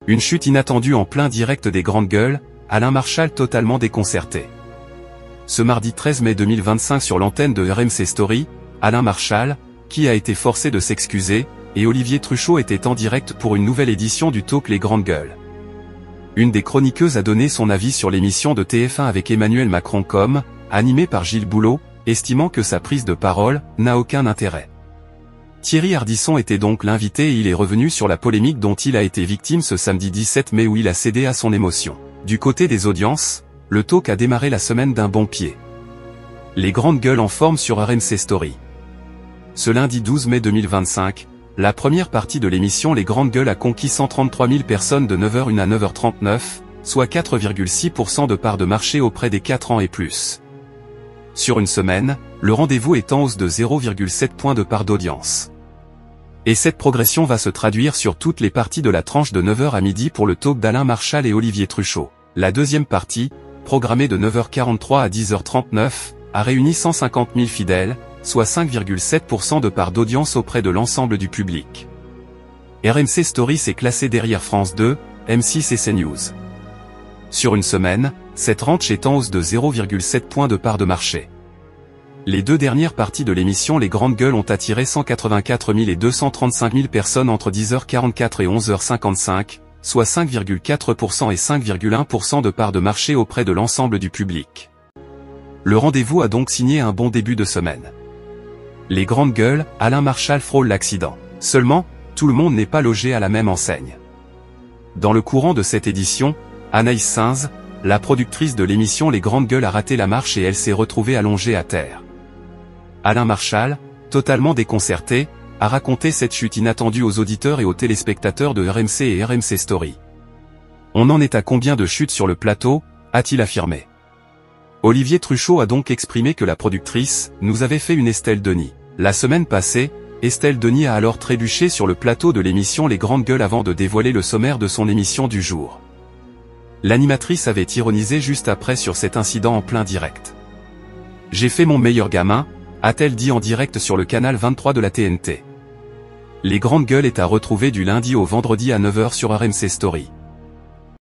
Une chute inattendue en plein direct des grandes gueules, Alain Marchal totalement déconcerté. Ce mardi 13 mai 2025 sur l'antenne de RMC Story, Alain Marchal, qui a été forcé de s'excuser, et Olivier Truchot étaient en direct pour une nouvelle édition du talk Les Grandes Gueules. Une des chroniqueuses a donné son avis sur l'émission de TF1 avec Emmanuel Macron animée par Gilles Boulot, estimant que sa prise de parole n'a aucun intérêt. Thierry Ardisson était donc l'invité et il est revenu sur la polémique dont il a été victime ce samedi 17 mai où il a cédé à son émotion. Du côté des audiences, le talk a démarré la semaine d'un bon pied. Les Grandes Gueules en forme sur RMC Story. Ce lundi 12 mai 2025, la première partie de l'émission Les Grandes Gueules a conquis 133 000 personnes de 9h01 à 9h39, soit 4,6% de part de marché auprès des 4 ans et plus. Sur une semaine, le rendez-vous est en hausse de 0,7 points de part d'audience. Et cette progression va se traduire sur toutes les parties de la tranche de 9h à midi pour le talk d'Alain Marchal et Olivier Truchot. La deuxième partie, programmée de 9h43 à 10h39, a réuni 150 000 fidèles, soit 5,7% de part d'audience auprès de l'ensemble du public. RMC Story s'est classé derrière France 2, M6 et CNews. Sur une semaine, cette tranche est en hausse de 0,7 points de part de marché. Les deux dernières parties de l'émission Les Grandes Gueules ont attiré 184 000 et 235 000 personnes entre 10h44 et 11h55, soit 5,4% et 5,1% de part de marché auprès de l'ensemble du public. Le rendez-vous a donc signé un bon début de semaine. Les Grandes Gueules, Alain Marchal frôle l'accident. Seulement, tout le monde n'est pas logé à la même enseigne. Dans le courant de cette édition, Anaïs Sainz, la productrice de l'émission Les Grandes Gueules a raté la marche et elle s'est retrouvée allongée à terre. Alain Marchal, totalement déconcerté, a raconté cette chute inattendue aux auditeurs et aux téléspectateurs de RMC et RMC Story. On en est à combien de chutes sur le plateau, a-t-il affirmé. Olivier Truchot a donc exprimé que la productrice nous avait fait une Estelle Denis. La semaine passée, Estelle Denis a alors trébuché sur le plateau de l'émission Les Grandes Gueules avant de dévoiler le sommaire de son émission du jour. L'animatrice avait ironisé juste après sur cet incident en plein direct. « J'ai fait mon meilleur gamin », a-t-elle dit en direct sur le canal 23 de la TNT. Les Grandes Gueules est à retrouver du lundi au vendredi à 9h sur RMC Story.